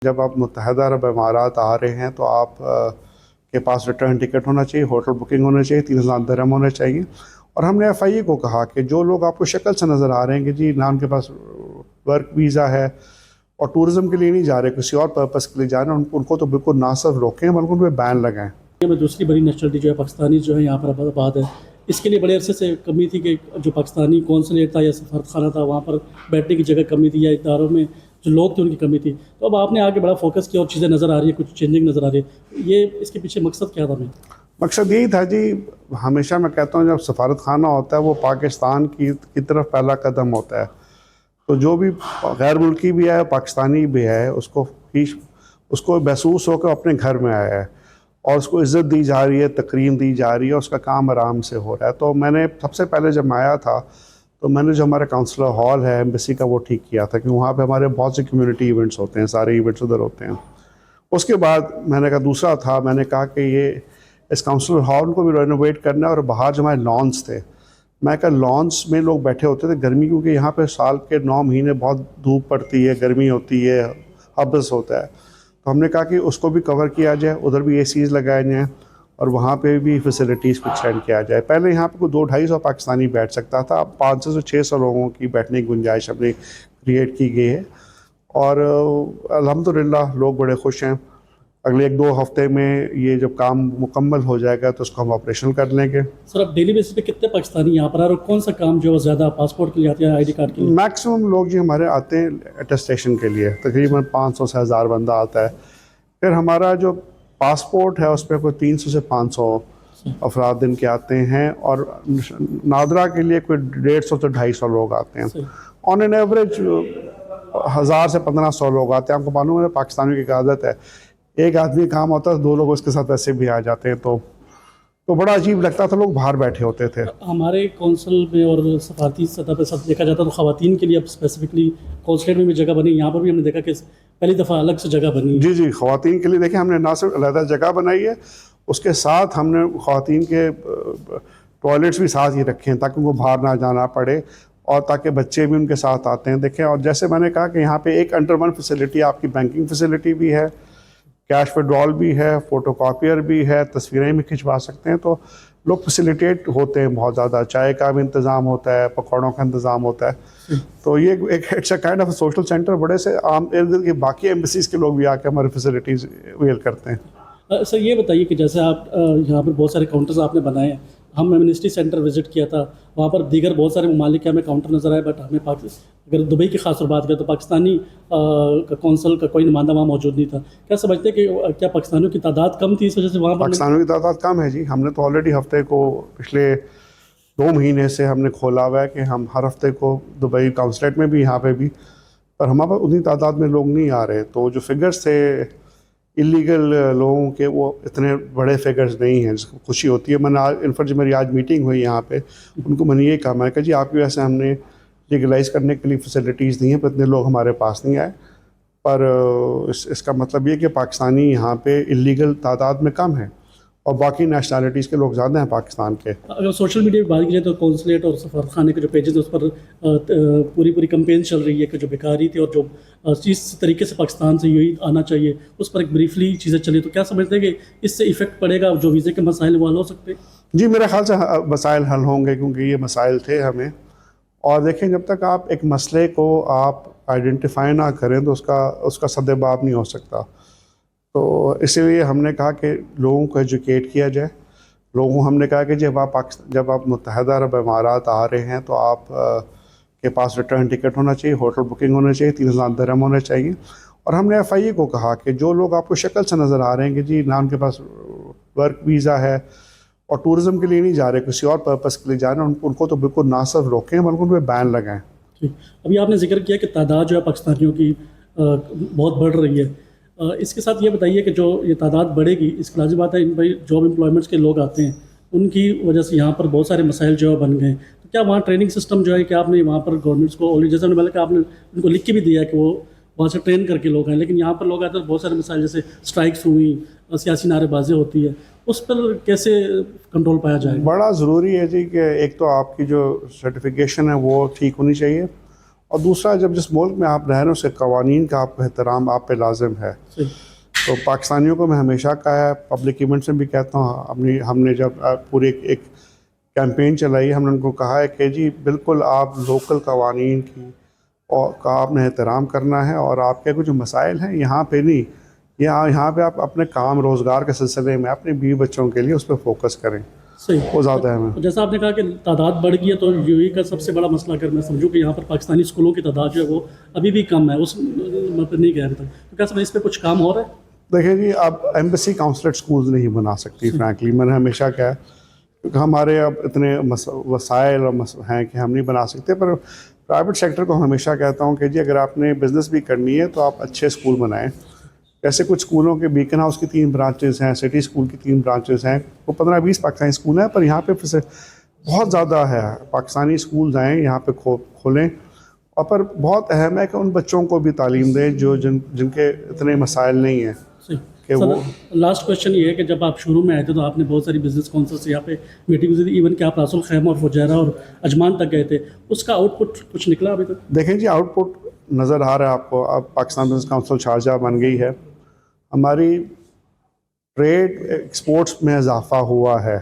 जब आप मुत्तहदा अरब इमारात आ रहे हैं तो आप के पास रिटर्न टिकट होना चाहिए, होटल बुकिंग होना चाहिए, 3,000 दिरहम होना चाहिए। और हमने FIA को कहा कि जो लोग आपको शक्ल से नज़र आ रहे हैं कि जी ना उनके पास वर्क वीज़ा है और टूरिज़म के लिए नहीं जा रहे, किसी और पर्पज़ के लिए जा रहे हैं, उनको तो बिल्कुल ना सिर्फ रोकें बल्कि उन पर बैन लगाएं। में दूसरी बड़ी नेशनलिटी जो है पाकिस्तानी जो है यहाँ पर आबाद है। इसके लिए बड़े अरसे से कमी थी कि जो पाकिस्तानी कौंसलेट था या सफारतखाना था वहाँ पर बैठने की जगह कमी थी या इदारों में जो लोग थे उनकी कमी थी। तो अब आपने आगे बड़ा फोकस किया और चीज़ें नज़र आ रही है, कुछ चेंजिंग नज़र आ रही है। ये इसके पीछे मकसद क्या था? मैं मकसद यही था जी, हमेशा मैं कहता हूँ जब सफारत खाना होता है वो पाकिस्तान की तरफ पहला कदम होता है। तो जो भी गैर मुल्की भी है, पाकिस्तानी भी है, उसको महसूस हो कि अपने घर में आया है और उसको इज़्ज़त दी जा रही है, तकरीम दी जा रही है, उसका काम आराम से हो रहा है। तो मैंने सबसे पहले जब मैं आया था तो मैंने जो हमारा काउंसलर हॉल है एम्बेसी का वो ठीक किया था कि वहाँ पे हमारे बहुत से कम्युनिटी इवेंट्स होते हैं, सारे इवेंट्स उधर होते हैं। उसके बाद मैंने कहा दूसरा था, मैंने कहा कि ये इस काउंसलर हॉल को भी रेनोवेट करना है और बाहर जो हमारे लॉन्स थे, मैं कहा लॉन्स में लोग बैठे होते थे गर्मी, क्योंकि यहाँ पे साल के 9 महीने बहुत धूप पड़ती है, गर्मी होती है, हब्स होता है। तो हमने कहा कि उसको भी कवर किया जाए, उधर भी ACs लगाए जाएँ और वहाँ पे भी फैसिलिटीज़ को एक्सटेंड किया जाए। पहले यहाँ पे कोई 200-250 पाकिस्तानी बैठ सकता था, अब 500 से 600 लोगों की बैठने की गुंजाइश अपनी क्रिएट की गई है और अल्हम्दुलिल्लाह लोग बड़े खुश हैं। अगले 1-2 हफ्ते में ये जब काम मुकम्मल हो जाएगा तो उसको हम ऑपरेशनल कर लेंगे। सर, अब डेली बेसिस पे कितने पाकिस्तानी यहाँ पर आ रहे और कौन सा काम जो है ज़्यादा पासपोर्ट के लिए आते हैं, ID कार्ड के लिए? मैक्सिमम लोग जी हमारे आते हैं अटेस्टेशन के लिए, तकरीबन 500 से 1000 बंदा आता है। फिर हमारा जो पासपोर्ट है उस पर कोई 300 से 500 अफराद दिन के आते हैं और नादरा के लिए कोई 150 से 250 लोग आते हैं। ऑन एन एवरेज 1000 से 1500 लोग आते हैं। आपको मालूम है पाकिस्तानियों की एक आदत है, एक आदमी काम होता है 2 लोग उसके साथ ऐसे भी आ जाते हैं, तो बड़ा अजीब लगता था, लोग बाहर बैठे होते थे। हमारे कौंसल में और सफारती सतह पर सब देखा जाता तो ख़वातीन के लिए अब स्पेसिफिकली कौंसलेट में भी जगह बनी, यहाँ पर भी हमने देखा कि पहली दफ़ा अलग से जगह बनी। जी, ख़वातीन के लिए देखिए हमने ना सिर्फ अलग जगह बनाई है, उसके साथ हमने ख़वातीन के टॉयलेट्स भी साथ ही रखे हैं ताकि उनको बाहर ना जाना पड़े और ताकि बच्चे भी उनके साथ आते हैं। देखें, और जैसे मैंने कहा कि यहाँ पे एक अंडर वन फैसिलिटी, आपकी बैंकिंग फैसिलिटी भी है, कैश विड्रॉल भी है, फ़ोटोकॉपियर भी है, तस्वीरें भी खिंचवा सकते हैं। तो लोग फैसिलिटेट होते हैं बहुत ज़्यादा, चाय का भी इंतज़ाम होता है, पकौड़ों का इंतज़ाम होता है। तो ये एक it's a kind of social centre. बड़े से आम इर्द गिर्द के बाकी एम्बेसीज़ के लोग भी आके हमारी फैसिलिटीज़ अवेल करते हैं। सर, ये बताइए कि जैसे आप यहाँ पर बहुत सारे काउंटर्स आपने बनाए हैं, हम मिनिस्ट्री सेंटर विज़िट किया था, वहाँ पर दीगर बहुत सारे ममालिक के हमें काउंटर नज़र आए, बट हमें अगर दुबई की खास बात करें तो पाकिस्तानी का कौंसल का कोई नुमाइंदा वहाँ मौजूद नहीं था। क्या समझते हैं कि क्या पाकिस्तानियों की तादाद कम थी इस वजह से वहाँ पर? पाकिस्तानियों की तादाद कम है जी। हमने तो ऑलरेडी हफ्ते को पिछले 2 महीने से हमने खोला हुआ है कि हम हर हफ्ते को दुबई काउंसलेट में भी, यहाँ पे भी, पर हमारे पास उतनी तादाद में लोग नहीं आ रहे। तो जो फिगर्स थे इलीगल लोगों के, वो इतने बड़े फिगर्स नहीं हैं, जिसको खुशी होती है। मैंने आज इनफैक्ट मेरी आज मीटिंग हुई यहाँ पे, उनको मैंने ये कहा, मैं कहा जी आपकी वजह से हमने लीगलाइज़ करने के लिए फैसिलिटीज़ दी हैं, पर इतने लोग हमारे पास नहीं आए। पर इसका मतलब ये कि पाकिस्तानी यहाँ पे इलीगल तादाद में कम है और बाकी नेशनलिटीज़ के लोग ज़्यादा हैं पाकिस्तान के। अगर सोशल मीडिया की बात की जाए तो कौंसलेट और सफारतखाने के जो पेजेस हैं उस पर पूरी कंपेन चल रही है कि जो बेकारी थी और जो जिस तरीके से पाकिस्तान से यही आना चाहिए उस पर एक ब्रीफली चीज़ें चली। तो क्या समझते हैं कि इससे इफ़ेक्ट पड़ेगा, जो वीज़े के मसाइल वो हल हो सकते हैं? जी, मेरे ख्याल से मसाइल हल होंगे, क्योंकि ये मसाइल थे हमें। और देखें, जब तक आप एक मसले को आप आइडेंटिफाई ना करें तो उसका सद्देबाब नहीं हो सकता। तो इसीलिए हमने कहा कि लोगों को एजुकेट किया जाए। लोगों को हमने कहा कि जब आप मुत्तहदा अरब इमारात आ रहे हैं तो आप के पास रिटर्न टिकट होना चाहिए, होटल बुकिंग होना चाहिए, 3,000 दिरहम होना चाहिए। और हमने FIA को कहा कि जो लोग आपको शक्ल से नज़र आ रहे हैं कि जी ना उनके पास वर्क वीज़ा है और टूरिज़म के लिए नहीं जा रहे, किसी और पर्पज़ के लिए जा रहे हैं, उनको तो बिल्कुल ना सिर्फ रोकें बल्कि उन पर बैन लगाएं। ठीक, अभी आपने जिक्र किया कि तादाद जो है पाकिस्तानियों की बहुत बढ़ रही है। इसके साथ ये बताइए कि जो ये तादाद बढ़ेगी, इसकी लाज़िम बात है इन भाई जॉब एम्प्लॉयमेंट्स के लोग आते हैं, उनकी वजह से यहाँ पर बहुत सारे मसाइल जो है बन गए। तो क्या वहाँ ट्रेनिंग सिस्टम जो है कि आपने वहाँ पर गवर्नमेंट्स को ऑलरेडी, जैसे मैंने कि आपने उनको लिख के भी दिया कि वो वहाँ से ट्रेन करके लोग आए, लेकिन यहाँ पर लोग आते हैं तो बहुत सारे मसाइल जैसे स्ट्राइक्स हुई, सियासी नारेबाजी होती है, उस पर कैसे कंट्रोल पाया जाएगा? बड़ा ज़रूरी है जी कि एक तो आपकी जो सर्टिफिकेशन है वो ठीक होनी चाहिए और दूसरा, जब जिस मुल्क में आप रह रहे हैं उसके कवानीन का आपको एहतराम आप पे लाजिम है। सही। तो पाकिस्तानियों को मैं हमेशा कहा है, पब्लिक इवेंट्स में भी कहता हूँ, हमने जब पूरी एक कैंपेन चलाई, हमने उनको कहा है कि जी बिल्कुल आप लोकल कवानीन की और का आपने एहतराम करना है, और आपके कुछ मसाइल हैं यहाँ पे नहीं, यहाँ पे आप अपने काम रोज़गार के सिलसिले में अपने बीवी बच्चों के लिए उस पर फोकस करें, सही। वो ज़्यादा है। तो जैसा आपने कहा कि तादाद बढ़ गई है, तो यूएई का सबसे बड़ा मसला अगर मैं समझूं कि यहाँ पर पाकिस्तानी स्कूलों की तादाद जो है वो अभी भी कम है, उस पर नहीं गया अभी तक, तो क्या समझ इस पर कुछ काम हो रहा है? देखिए जी, अब एम्बेसी काउंसलेट स्कूल्स नहीं बना सकती फ्रैंकली, मैंने हमेशा कहा, क्योंकि हमारे अब इतने वसाइल और हैं कि हम नहीं बना सकते। पर प्राइवेट सेक्टर को हमेशा कहता हूँ कि जी अगर आपने बिज़नेस भी करनी है तो आप अच्छे स्कूल बनाएं। जैसे कुछ स्कूलों के बीकन हाउस की 3 ब्रांचेस हैं, सिटी स्कूल की 3 ब्रांचेस हैं, वो 15-20 पाकिस्तानी स्कूल हैं, पर यहाँ पे फिर बहुत ज़्यादा है। पाकिस्तानी स्कूल आएँ यहाँ पे खोलें, और पर बहुत अहम है कि उन बच्चों को भी तालीम दें जो जिनके इतने मसाइल नहीं हैं कि वो। लास्ट क्वेश्चन ये है कि जब आप शुरू में आए थे तो आपने बहुत सारी बिजनेस काउंसिल से यहाँ पे मीटिंग हुई थी, इवन कि आप रासुल खैमा और फुजैरा और अजमान तक गए थे, उसका आउटपुट कुछ निकला अभी तक? देखें जी, आउटपुट नज़र आ रहा है आपको। अब पाकिस्तान बिजनेस काउंसिल शारजाह बन गई है, हमारी ट्रेड एक्सपोर्ट्स में इजाफा हुआ है,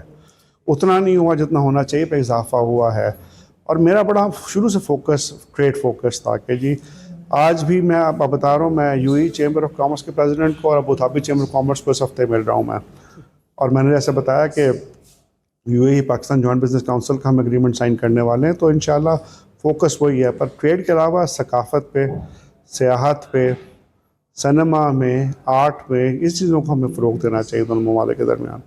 उतना नहीं हुआ जितना होना चाहिए, पर इजाफा हुआ है। और मेरा बड़ा शुरू से फोकस ट्रेड फोकस था कि जी आज भी मैं आपको बता रहा हूँ, मैं यूएई चैम्बर ऑफ कॉमर्स के प्रेसिडेंट को और Abu Dhabi chamber of commerce को इस हफ्ते मिल रहा हूँ मैं, और मैंने जैसे बताया कि UAE Pakistan joint business council का हम एग्रीमेंट साइन करने वाले हैं, तो इंशाल्लाह फोकस वही है। पर ट्रेड के अलावा सकाफ़त पे, सियाहत पे, सिनेमा में, आर्ट में, इस चीज़ों को हमें फ़रोग़ देना चाहिए दोनों ममालिक के दरमियान।